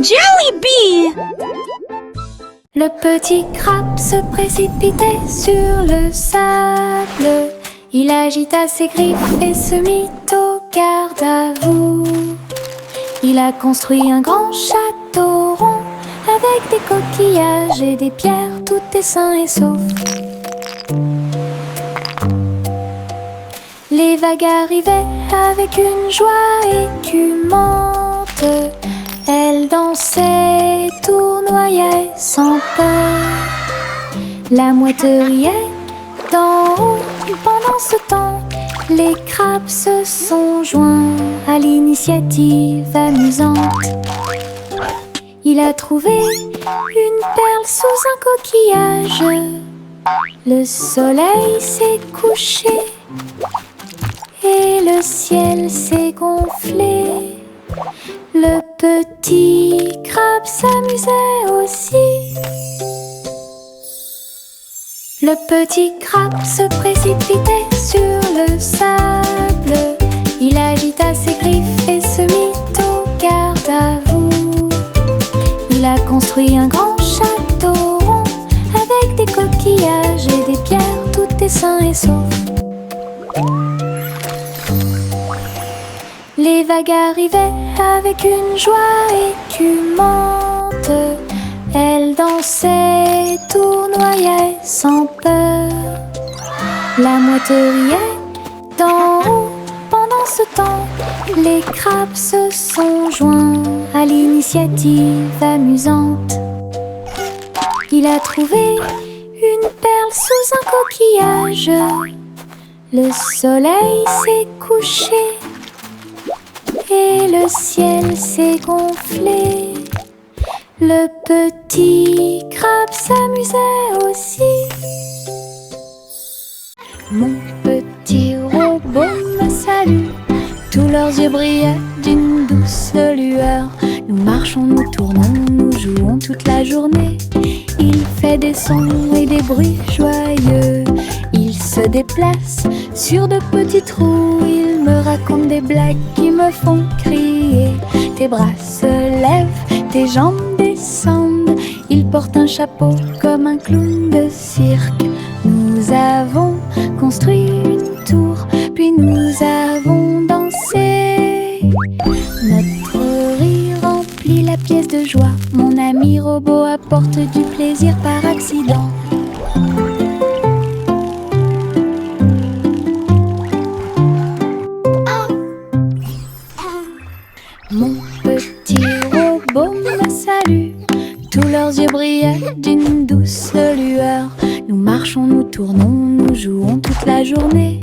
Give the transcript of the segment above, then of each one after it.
Jollibee! Le petit crabe se précipitait sur le sable. Il agita ses griffes et se mit au garde-à-vous. Il a construit un grand château rond avec des coquillages et des pierres, tout est sain et sauf. Les vagues arrivaient avec une joie écumante. Elles dansaient, tournoyaient sans peur. La mouette riait d'en haut. Pendant ce temps, les crabes se sont joints à l'initiative amusante. Il a trouvé une perle sous un coquillage. Le soleil s'est couché et le ciel s'est gonflé. Le petit crabe s'amusait aussi. Le petit crabe se précipitait sur le sable. Il agita ses griffes et se mit au garde-à-vous. Il a construit un grand château rond avec des coquillages et des pierres, tout est sain et sauf. Les vagues arrivaient avec une joie écumante. Elles dansaient, tournoyaient sans peur. La mouette riait d'en haut. Pendant ce temps, les crabes se sont joints à l'initiative amusante. Il a trouvé une perle sous un coquillage. Le soleil s'est couché et le ciel s'est gonflé. Le petit crabe s'amusait aussi. Mon petit robot me salue. Tous leurs yeux brillaient d'une douce lueur. Nous marchons, nous tournons, nous jouons toute la journée. Il fait des sons et des bruits joyeux. Il se déplace sur de petits trous. Il me raconte des blagues qui me font crier. Tes bras se lèvent, tes jambes descendent. Il porte un chapeau comme un clown de cirque. Nous avons construit une tour, puis nous avons dansé. Notre rire remplit la pièce de joie. Mon ami robot apporte du plaisir par accident. Mon petit robot me salue. Tous leurs yeux brillaient d'une douce lueur. Nous marchons, nous tournons, nous jouons toute la journée.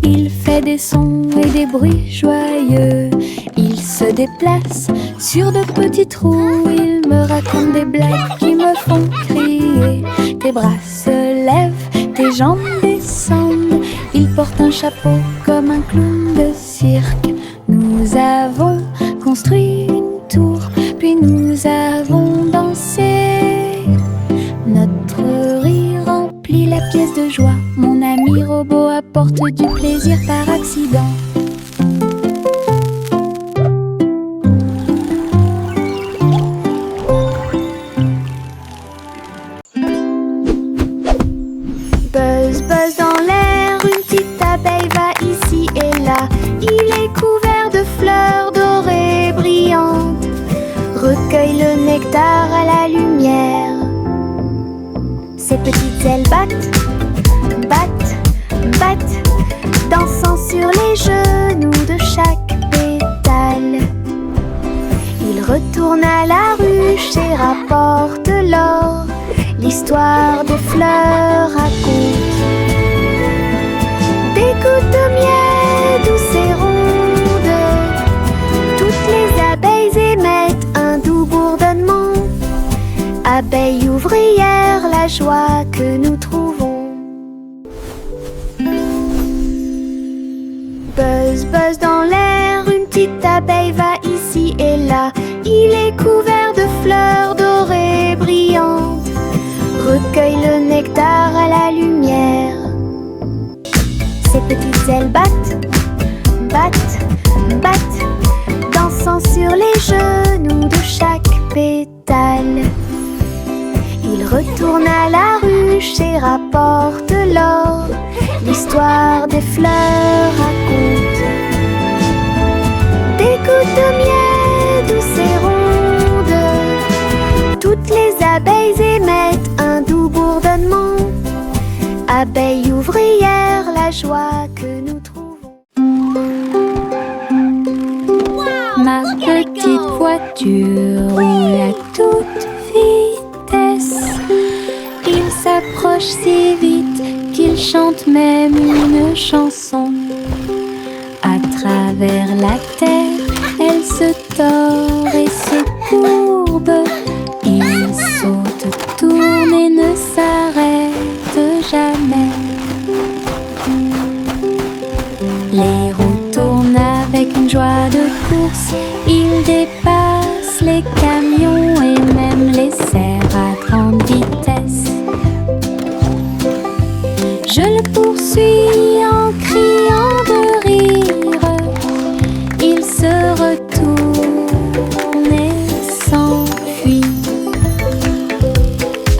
Il fait des sons et des bruits joyeux. Il se déplace sur de petits trous. Il me raconte des blagues qui me font crier. Tes bras se lèvent, tes jambes descendent. Il porte un chapeau comme un clown de cirque. Nous avons construit une tour, puis nous avons dansé. Notre rire remplit la pièce de joie. Mon ami robot apporte du plaisir par accident. Buzz, buzz dans l'air, une petite abeille va ici et là. Il est couvert de fleurs dorées brillantes. Recueille le nectar à la lumière. Ses petites ailes battent, battent, battent, dansant sur les genoux de chaque pétale. Il retourne à la ruche et rapporte l'or. L'histoire des fleurs raconte des gouttes de miel douces et rondes. Toutes les abeilles émettent un doux bourdonnement. Abeilles ouvrières, la joie que nous trouvons. Buzz, buzz dans l'air, une petite abeille va ici et là. Il est couvert de fleurs dorées brillantes. Recueille le nectar à la lumière. Ses petites ailes battent, battent, battent, dansant sur les genoux de chaque pétale. bûcher rapporte l'or. L'histoire des fleurs raconte des gouttes de miel douces et rondes. Toutes les abeilles émettent un doux bourdonnement. Abeilles ouvrières, la joie que nous trouvons. Ma petite voiture roule à toute vitesse. Il s'approche si vite qu'il chante même une chanson. À travers la terre, elle se tord et se courbe. Il saute, tourne et ne s'arrête jamais. Les roues tournent avec une joie de course. Il dépasse les camions et même les serres à grande vitesse. Je le poursuis en criant de rire. Il se retourne et s'enfuit.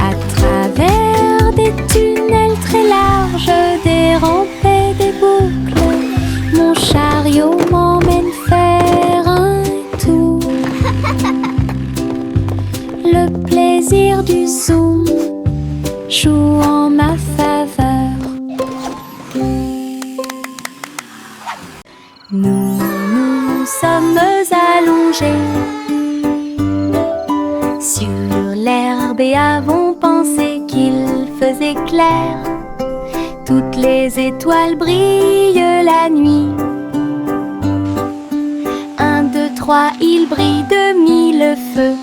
À travers des tunnels très larges, des rampes et des boucles, mon chariot m'emmène faire un tour. Le plaisir du zoom joue en ma faveur. Nous nous sommes allongés sur l'herbe et avons pensé qu'il faisait clair. Toutes les étoiles brillent la nuit. 1, 2, 3, il brille de 1000 feux.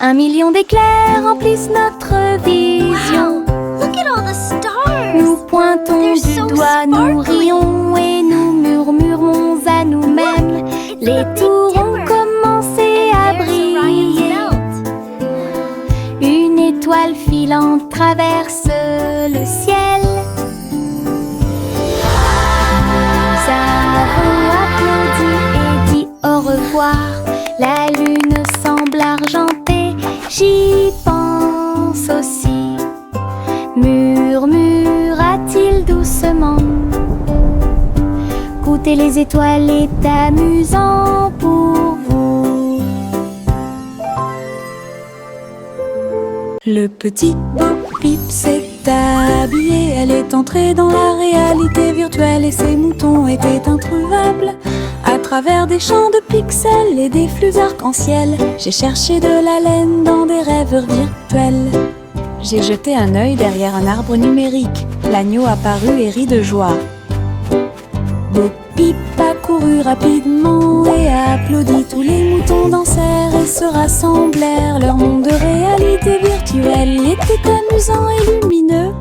1 million d'éclairs remplissent notre vision. Look at all the stars. Nous pointons They're du so doigt, nous sparkly. rions et nous murmurons à nous-mêmes. Les tours ont commencé à There's briller. Orion's belt. Une étoile filante traverse le ciel. Nous avons applaudi et dit au revoir. La lune semble argentée, j'y pense aussi. Murmura-t-il doucement. Goûter les étoiles est amusant pour vous. Le petit Bo-Peep s'est habillé. Elle est entrée dans la réalité virtuelle et ses moutons étaient introuvables. À travers des champs de pixels et des flux arc-en-ciel, j'ai cherché de la laine dans des rêveurs virtuels. J'ai jeté un œil derrière un arbre numérique. L'agneau apparut et rit de joie. Bo-Peep a couru rapidement et a applaudi. Tous les moutons dansèrent et se rassemblèrent. Leur monde de réalité virtuelle était amusant et lumineux.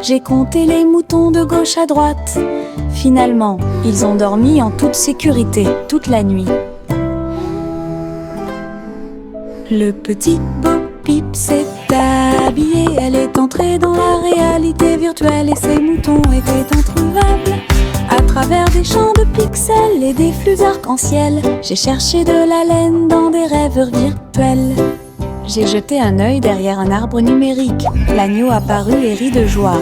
J'ai compté les moutons de gauche à droite. Finalement, ils ont dormi en toute sécurité toute la nuit. Le petit Bo-Peep s'est habillé. Elle est entrée dans la réalité virtuelle et ses moutons étaient introuvables. À travers des champs de pixels et des flux arc-en-ciel, j'ai cherché de la laine dans des rêveurs virtuels. J'ai jeté un œil derrière un arbre numérique. L'agneau apparut et rit de joie.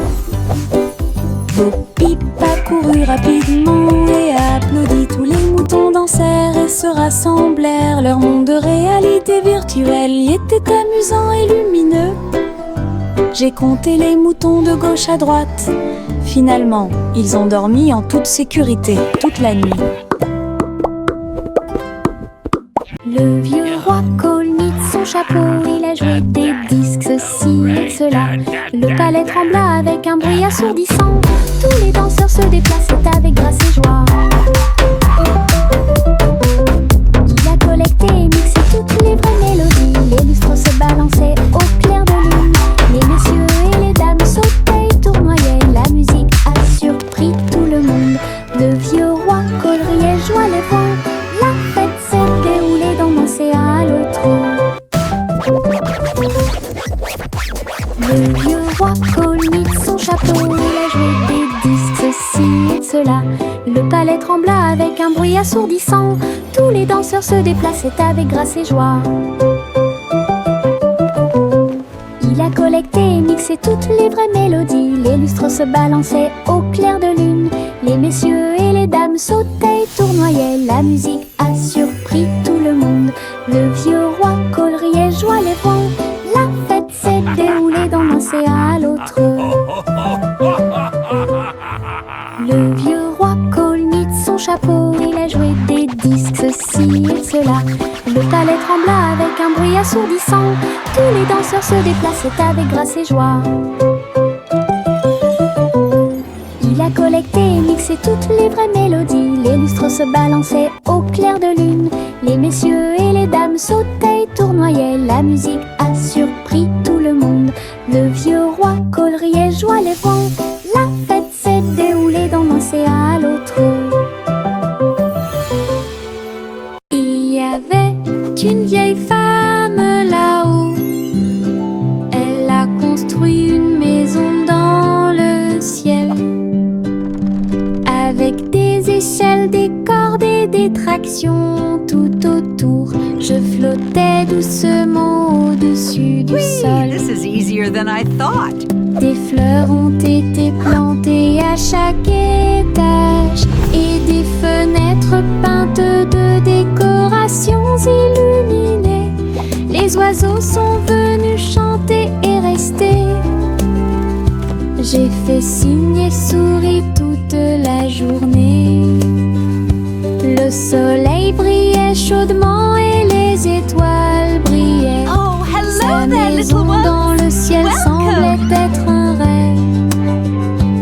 Bo-Peep a couru rapidement et a applaudi. Tous les moutons dansèrent et se rassemblèrent. Leur monde de réalité virtuelle y était amusant et lumineux. J'ai compté les moutons de gauche à droite. Finalement, ils ont dormi en toute sécurité toute la nuit. Le vieux roi Colnit son chapeau, il a joué des disques, ceci et cela. Le palais trembla avec un bruit assourdissant. Tous les danseurs se déplaçaient avec grâce et joie. Il a collecté et mixé toutes les vraies mélodies. Les lustres se balançaient au clair de lune. Les messieurs et les dames sautaient et tournoyaient. La musique a surpris tout le monde. Le vieux roi Cole riait, joie les voix. La fête s'est déroulée dans l'océan à l'autre. Le vieux roi Colnit son chapeau, il a joué des disques, ceci et cela. Le palais trembla avec un bruit assourdissant. Tous les danseurs se déplaçaient avec grâce et joie. Il a collecté collecté, mixé toutes les vraies mélodies. Les lustres se balançaient au clair de lune. Les messieurs et les dames sautaient et tournoyaient. La musique a surpris tout le monde. Le vieux roi Cole riait, joie les vents. La fête s'est déroulée d'un océan à l'autre. Le vieux roi Cole mit son chapeau. Il a joué des disques, ceci et cela. Le palais trembla avec un bruit assourdissant. Tous les danseurs se déplaçaient avec grâce et joie. Il a collecté et mixé toutes les vraies mélodies. Les lustres se balançaient au clair de lune. Les messieurs et les dames sautaient et tournoyaient. La musique a surpris tout le monde. Le vieux roi Cole riait, joie les vents. La fête s'est déroulée d'un océan à l'autre. Il y avait une vieille femme là-haut. Elle a construit une maison dans le ciel, avec des échelles, des cordes et des tractions tout autour. Je flottais doucement au-dessus du sol. This is easier than I thought. Des fleurs ont été plantées à chaque étage et des fenêtres peintes de décorations illuminées. Les oiseaux sont venus chanter et rester. J'ai fait signe et souri toute la journée. Le soleil brillait chaudement et les étoiles brillaient. Oh, Sa hello there, maison little ones. dans le ciel semblait être un rêve.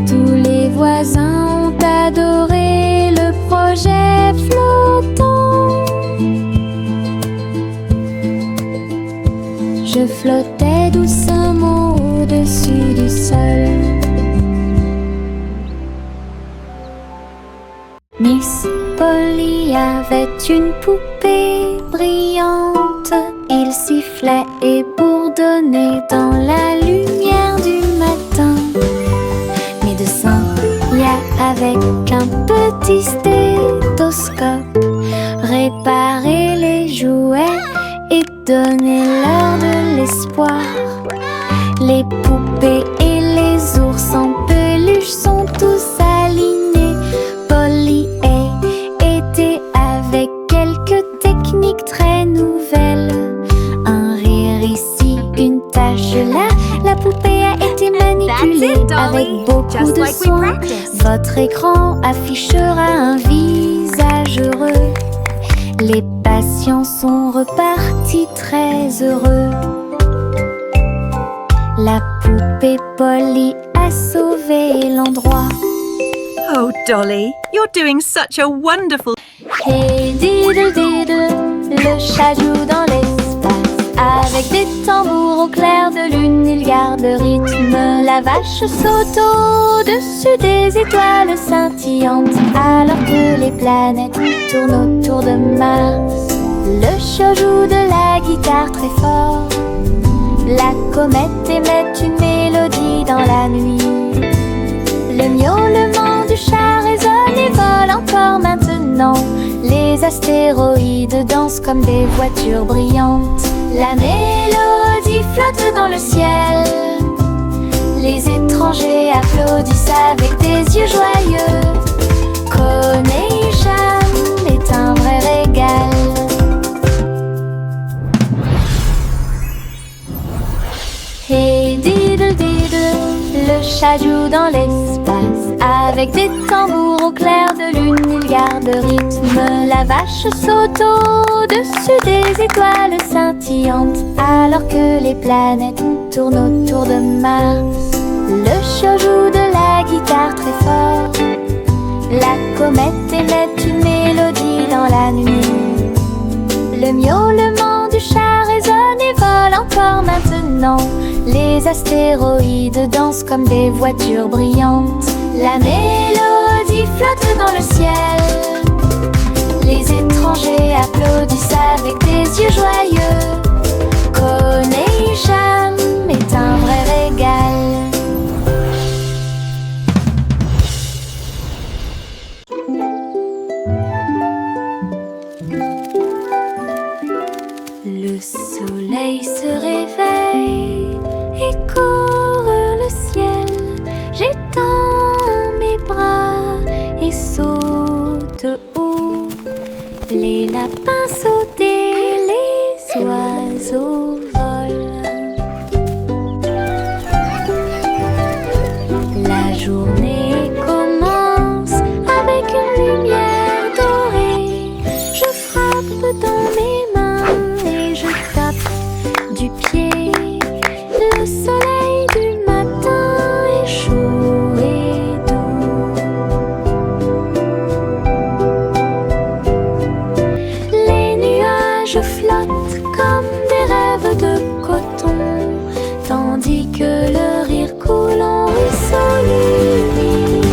Tous les voisins ont adoré le projet flottant. Je flottais doucement au-dessus du sol. Miss Polly avait une poupée brillante. Il sifflait et bourdonnait dans la lumière du matin. Médecin, avec un petit stéthoscope, réparer les jouets et donner leur de l'espoir. Les poupées et les ours en peluche sont tous alignés. Polly était avec quelques techniques très nouvelles. Un rire ici, une tache là. La poupée a été manipulée That's it, Dolly. avec beaucoup Just de like we soin. practiced. Votre écran affichera un visage heureux. Les patients sont repartis très heureux. La poupée Polly a sauvé l'endroit. Oh, Dolly, you're doing such a wonderful... Hey diddle diddle, le chat joue dans l'espace. Avec des tambours au clair de lune, il garde le rythme. La vache saute au-dessus des étoiles scintillantes, alors que les planètes tournent autour de Mars. Le chat joue de la guitare très fort. La comète émet une mélodie dans la nuit. Le miaulement du chat résonne et vole encore maintenant. Les astéroïdes dansent comme des voitures brillantes. La mélodie flotte dans le ciel. Les étrangers applaudissent avec des yeux joyeux. Connection est un vrai régal. Hey diddle diddle, le chat joue dans l'espace. Avec des tambours au clair de lune, il garde le rythme. La vache saute au-dessus des étoiles scintillantes, alors que les planètes tournent autour de Mars. Le chat joue de la guitare très fort. La comète émet une mélodie dans la nuit. Le miaulement du chat résonne et vole encore maintenant. Les astéroïdes dansent comme des voitures brillantes. La mélodie flotte dans le ciel. Les étrangers applaudissent avec des yeux joyeux. Connection est un vrai régal. Le soleil se réveille et court Les lapins sautent et les oiseaux volent. La journée commence avec une lumière dorée. Je frappe dans mes mains et je tape du pied. Le soleil du matin est chaud et doux. Les nuages flottent comme des rêves de coton, tandis que le rire coule en ruisseau lumineux.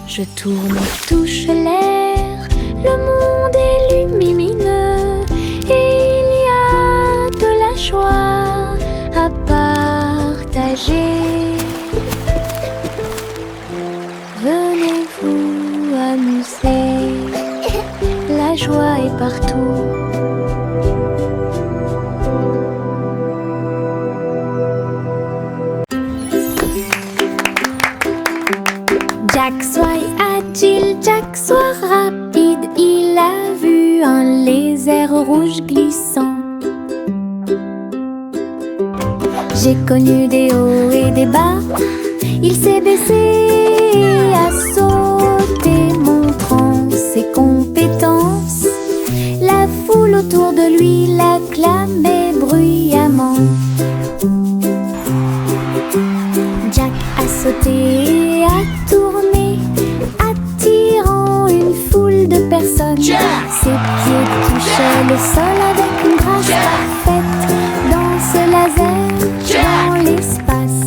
Je tourne et touche l'air, le monde est lumineux et il y a de la joie à partager. Venez vous amuser, la joie est partout. Jack soit agile, Jack soit rapide, il a vu un lézard rouge glissant. J'ai connu des hauts et des bas, il s'est baissé à sauter, montrant ses compétences. La foule autour de lui l'acclamait bruyamment. Jack a sauté et a tourné, attirant une foule de personnes. Ses pieds touchaient le sol avec une grâce parfaite. Danse laser dans l'espace.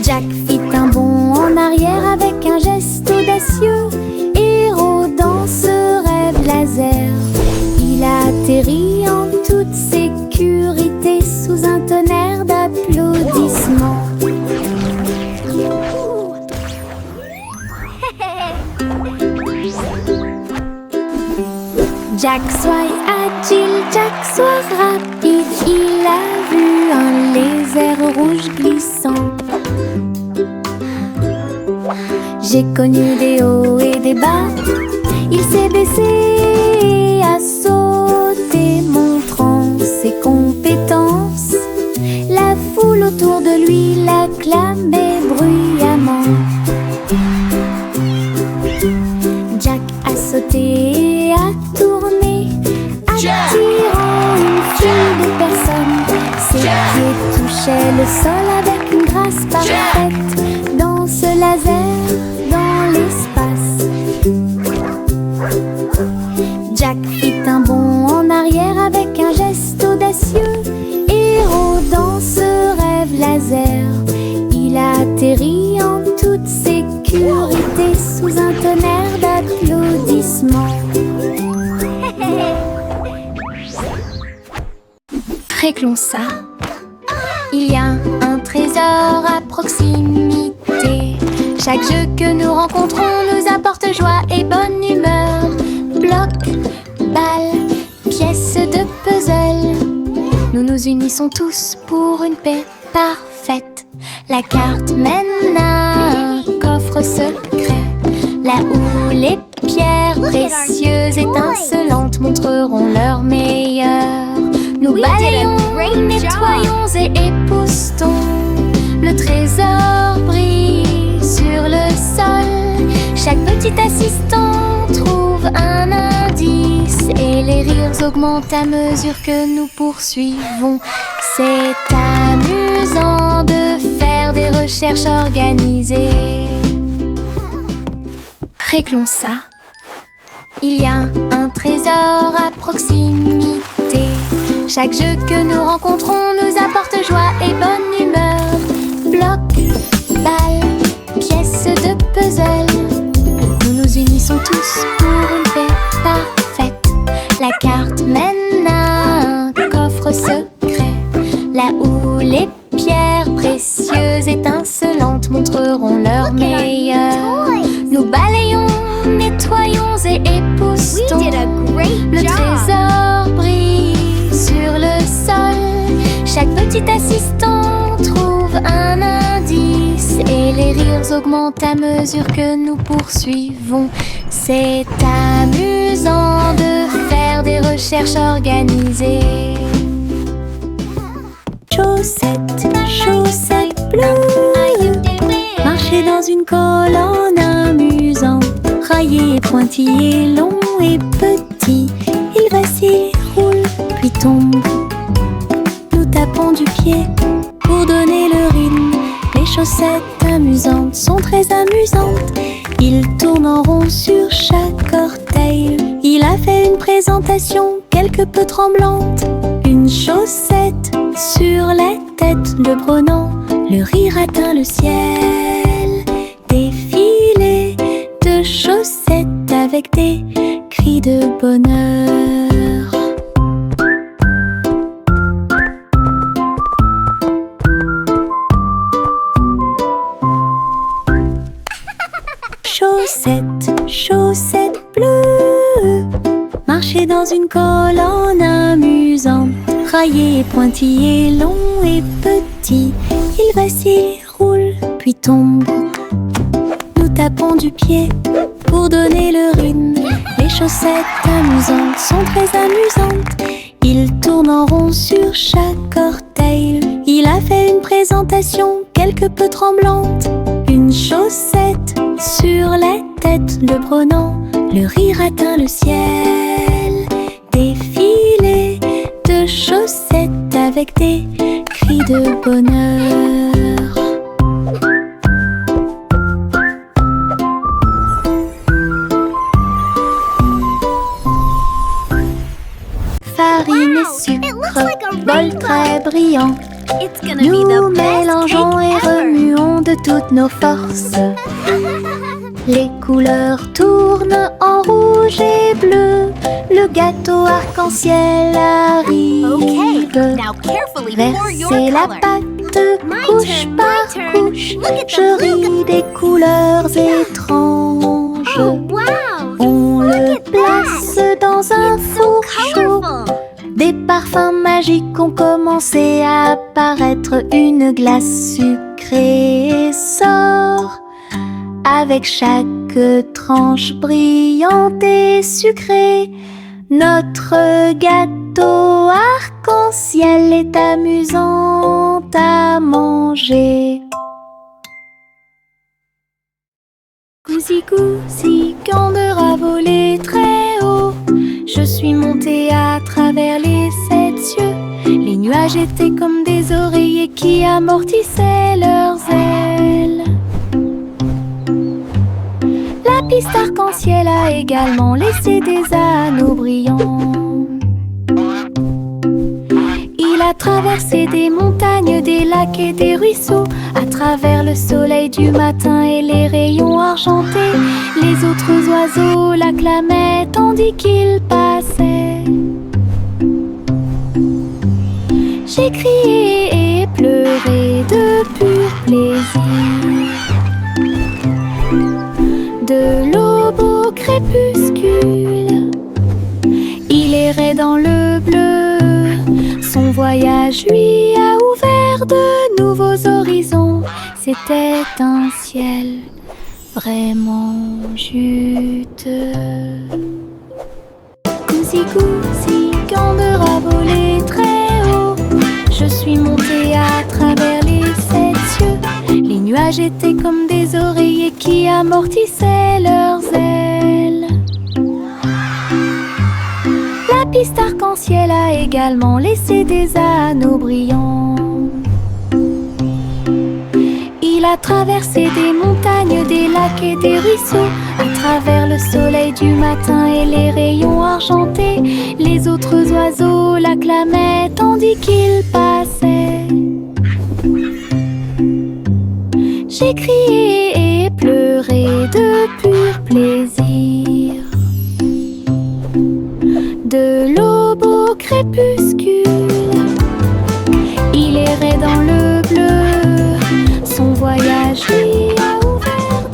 Jack fit un bond en arrière avec un geste audacieux. Héros dans ce rêve laser, il a atterri en toute sécurité sous un tonnerre d'applaudissements. Jack soit agile, Jack soit rapide, il a vu un lézard rouge glissant. J'ai connu des hauts et des bas, il s'est baissé à sauter, montrant ses compétences. La foule autour de lui l'acclamait bruyamment. Jack a sauté et a tourné, attirant une foule de personnes. Ses pieds touchaient le sol avec une grâce parfaite. Danse laser dans l'espace. Jack fit un bond en arrière avec un geste audacieux. Héros dans ce rêve laser, il a atterri en toute sécurité sous un tonnerre d'applaudissements. Réglons ça. Il y a un trésor à proximité. Chaque jeu que nous rencontrons nous apporte joie et bonne humeur. Bloc, balle, pièces de puzzle. Nous nous unissons tous pour une paix parfaite. La carte mène à un coffre secret, là où les pierres précieuses étincelantes montreront leur meilleur. Nous balayons, nettoyons et époustons. Le trésor brille sur le sol. Chaque petit assistant trouve un indice et les rires augmentent à mesure que nous poursuivons. C'est amusant de faire des recherches organisées. Réglons ça. Il y a un trésor à proximité. Chaque jeu que nous rencontrons nous apporte joie et bonne humeur. Bloc, balle, pièces de puzzle. Nous nous unissons tous pour une paix parfaite. La carte mène à un coffre secret, là où les pierres précieuses étincelantes montreront leur meilleur. Nous balayons, nettoyons et époustons. Le trésor brille sur le sol. Chaque petit assistant trouve un indice et les rires rires augmentent à mesure que nous poursuivons. C'est amusant de faire des recherches organisées. Chaussettes, chaussettes bleues, marcher dans une colonne amusante. Raillé, pointillé, long et petit, il vacille, roule, puis tombe. Nous tapons du pied pour donner le rythme. Les chaussettes amusantes sont très amusantes. Il tourne en rond sur chaque orteil. Il a fait une présentation quelque peu tremblante. Une chaussette sur la tête le prenant. Le rire atteint le ciel. Défilé de chaussettes avec des cris de bonheur. Chaussettes, chaussettes bleues, marcher dans une colonne amusante. Raillé, pointillé, long et petit, il vacille, roule, puis tombe. Nous tapons du pied pour donner le rythme. Les chaussettes amusantes sont très amusantes. Il tourne en rond sur chaque orteil. Il a fait une présentation quelque peu tremblante. Une chaussette sur la tête le prenant. Le rire atteint le ciel. Défilé de chaussettes avec des cris de bonheur. Farine et sucre, bol très brillant. It's gonna be Nous the best mélangeons et cake ever. remuons de toutes nos forces. Les couleurs tournent en rouge et bleu. Le gâteau arc-en-ciel arrive. Okay, now carefully pour your Verser la color. pâte My couche turn, par my turn. couche. Look at the Je blue ris des couleurs étranges. Oh wow! On Look le at that. place dans un It's so four chaud. colorful. Des parfums magiques ont commencé à apparaître. Une glace sucrée sort avec chaque tranche brillante et sucrée. Notre gâteau arc-en-ciel est amusant à manger. Gousi, candeur a volé très haut. Je suis montée à travers les 7 cieux. Les nuages étaient comme des oreillers qui amortissaient leurs ailes. La piste arc-en-ciel a également laissé des anneaux brillants. Il a traversé des montagnes, des lacs et des ruisseaux. À travers le soleil du matin et les rayons argentés, les autres oiseaux l'acclamaient tandis qu'il passait. J'ai crié et pleuré de pur plaisir. De l'aube au crépuscule, il errait dans le bleu. Son voyage lui a ouvert de nouveaux horizons. C'était un ciel vraiment juteux. Gousi, candeur a volé très haut. Je suis montée à travers les 7 cieux. Les nuages étaient comme des oreillers qui amortissaient leurs ailes. La piste arc-en-ciel a également laissé des anneaux brillants. Il a traversé des montagnes, des lacs et des ruisseaux. À travers le soleil du matin et les rayons argentés, les autres oiseaux l'acclamaient tandis qu'il passait. J'ai crié et pleuré de pur plaisir. De l'aube au crépuscule, il errait dans le bleu. Son voyage lui a ouvert.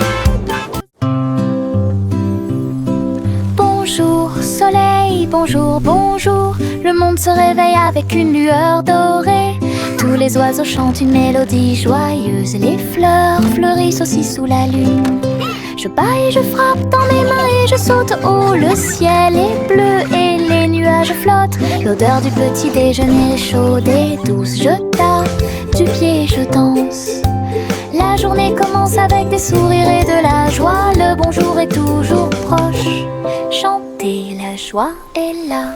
Bonjour soleil, bonjour, bonjour. Le monde se réveille avec une lueur dorée. Tous Tous les oiseaux chantent une mélodie joyeuse. Les fleurs fleurissent aussi sous la lune. Je bats et je frappe dans mes mains et je saute haut. Le ciel est bleu et les nuages flottent. L'odeur du petit déjeuner est chaude et douce. Je tape du pied et je danse. La journée commence avec des sourires et de la joie. Le bonjour est toujours proche. Chanter, la joie est là.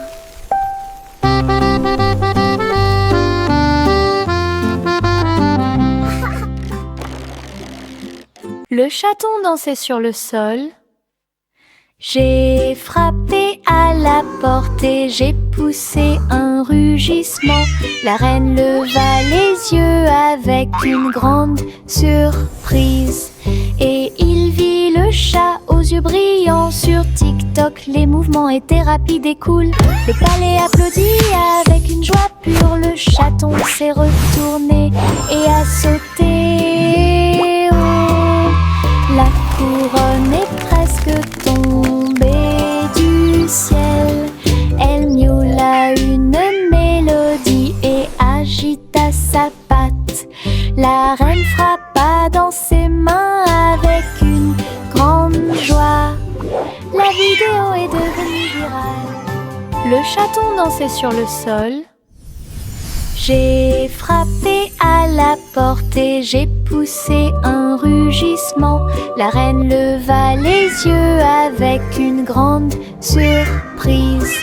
Le chaton dansait sur le sol. J'ai frappé à la porte et j'ai poussé un rugissement. La reine leva les yeux avec une grande surprise. Et il vit le chat aux yeux brillants. Sur TikTok, les mouvements étaient rapides et cool. Le palais applaudit avec une joie pure. Le chaton s'est retourné et a sauté. Oh, la couronne est presque tombée du ciel. Elle miaula une mélodie et agita sa patte. La reine frappa dans ses mains avec une grande joie. La vidéo est devenue virale. Le chaton dansait sur le sol. J'ai frappé à la porte et j'ai poussé un rugissement. La reine leva les yeux avec une grande surprise.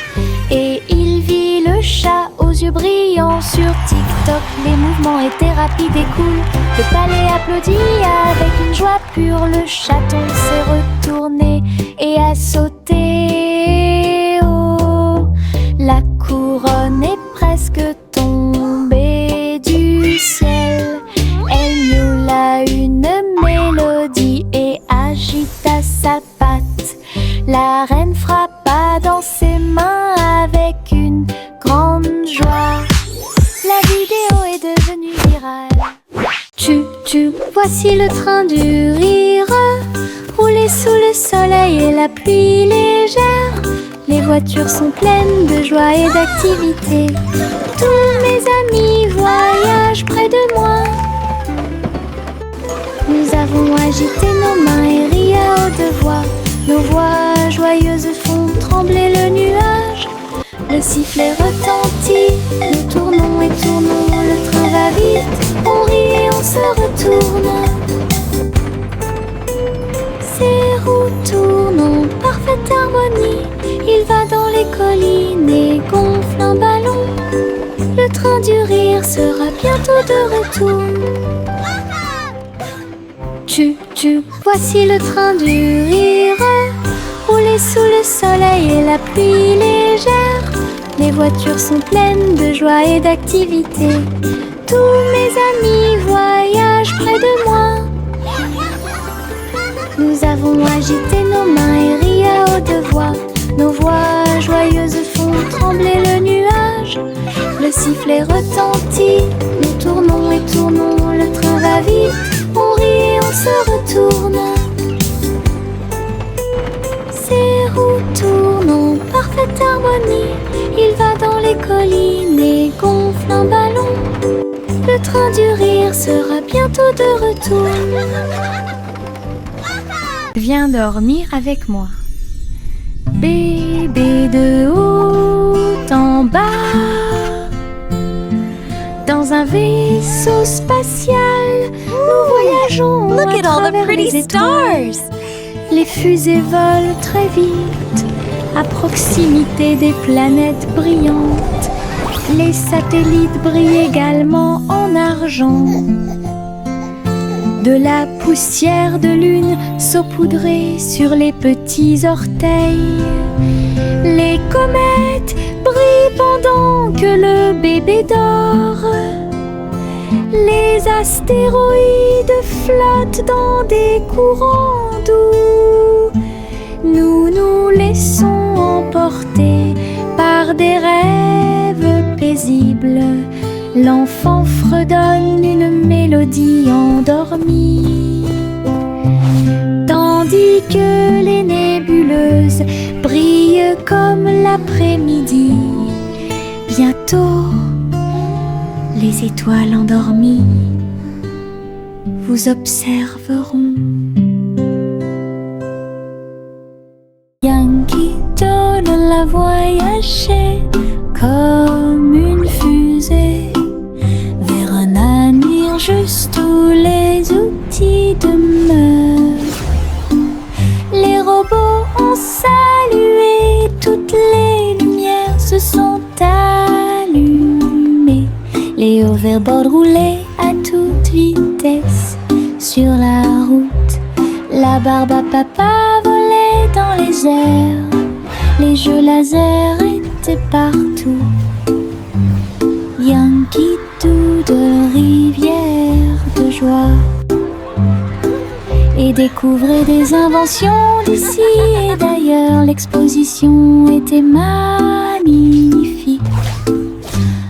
Et il vit le chat aux yeux brillants. Sur TikTok, les mouvements étaient rapides et cool. Le palais applaudit avec une joie pure. Le chaton s'est retourné et a sauté. Oh, la couronne est presque tombée du ciel. Elle miaula une mélodie et agita sa patte. La reine frappa dans ses mains avec une grande joie. La vidéo est devenue virale. Tu, voici le train du rire. Rouler sous le soleil et la pluie légère. Les voitures sont pleines de joie et d'activité. Tous mes amis voyagent près de moi. Nous avons agité nos mains et ri à haute voix. Nos voix joyeuses font trembler le nuage. Le sifflet retentit, nous tournons et tournons. Le train va vite, on rit et on se retourne. Ses roues tournent en parfaite harmonie. Il va dans les collines et gonfle un ballon. Le train du rire sera bientôt de retour. Tu, voici le train du rire. Rouler sous le soleil et la pluie légère. Les voitures sont pleines de joie et d'activité. Tous mes amis voyagent près de moi. Nous avons agité nos mains et ri à haute voix. Nos voix joyeuses font trembler le nuage. Le sifflet retentit, nous tournons et tournons. Le train va vite, on rit et on se retourne. Ses roues tournent en parfaite harmonie. Il va dans les collines et gonfle un ballon. Le train du rire sera bientôt de retour. Viens dormir avec moi. Bébé de haut en bas, dans un vaisseau spatial, nous voyageons Look à at all the travers pretty les étoiles. stars. Les fusées volent très vite, à proximité des planètes brillantes. Les satellites brillent également en argent. De la poussière de lune saupoudrée sur les petits orteils. Les comètes brillent pendant que le bébé dort. Les astéroïdes flottent dans des courants doux. Nous nous laissons emporter par des rêves paisibles. L'enfant fredonne une mélodie endormie, tandis que les nébuleuses brillent comme l'après-midi. Bientôt, Les étoiles endormies vous observeront. Yankee Doodle a voyagé comme une fusée vers un avenir juste où les outils demeurent. Les robots ont salué, toutes les lumières se sont allumées. Les hoverboards roulaient à toute vitesse sur la route. La barbe à papa volait dans les airs. Les jeux laser étaient partout. Yankee Doodle, rivière de joie. Et découvrez des inventions d'ici et d'ailleurs. L'exposition était magnifique.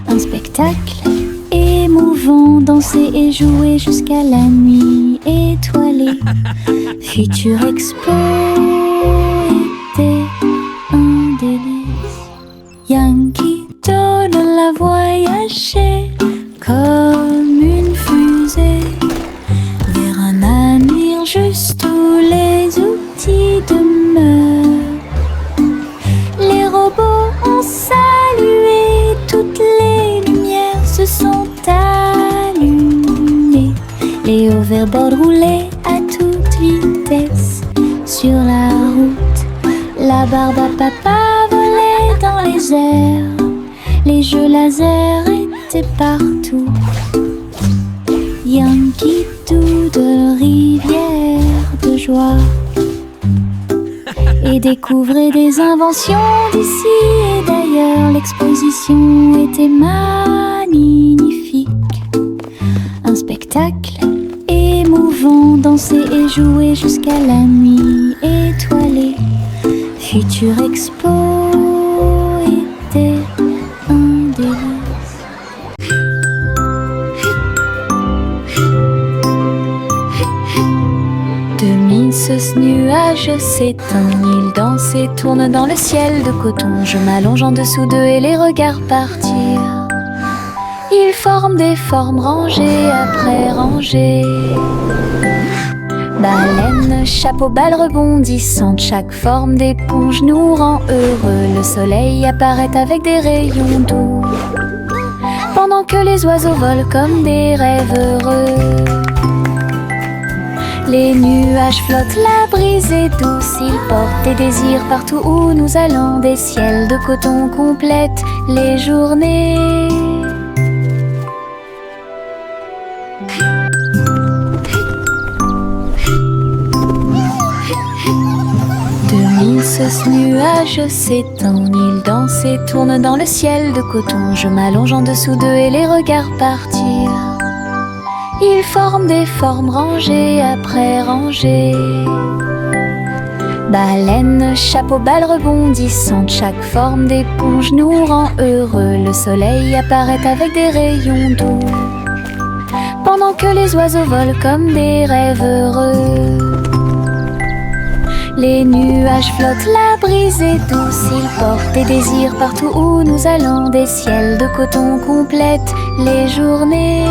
Un spectacle émouvant, danser et jouer jusqu'à la nuit étoilée. Future Expo était un délice. Yankee Doodle a voyagé comme une fusée vers un avenir juste où les outils demeurent. Les robots ont salué, toutes les lumières se sont allumées. Les hoverboards roulaient à toute vitesse sur la route. La barbe à papa volait dans les airs. Les jeux laser étaient partout. Yankee Doodle, rivière de joie. Et découvrez des inventions d'ici et d'ailleurs. L'exposition était magnifique. Un spectacle émouvant, danser et jouer jusqu'à la nuit étoilée. Future Expo était un délice. 2000 ce nuage s'éteint, il danse et tourne dans le ciel de coton. Je m'allonge en dessous d'eux et les regarde partir. Ils forment des formes rangées après rangées. Baleine, chapeau, balle rebondissante, chaque forme d'éponge nous rend heureux. Le soleil apparaît avec des rayons doux, pendant que les oiseaux volent comme des rêves heureux. Les nuages flottent, la brise est douce, ils portent des désirs partout où nous allons. Des ciels de coton complètent les journées. Ce nuage s'étend, il danse et tourne dans le ciel de coton. Je m'allonge en dessous d'eux et les regarde partir. Ils forment des formes rangées après rangées. Baleine, chapeau, balle rebondissante, chaque forme d'éponge nous rend heureux. Le soleil apparaît avec des rayons doux, pendant que les oiseaux volent comme des rêves heureux. Les nuages flottent, la brise est douce, ils portent des désirs partout où nous allons. Des ciels de coton complètent les journées.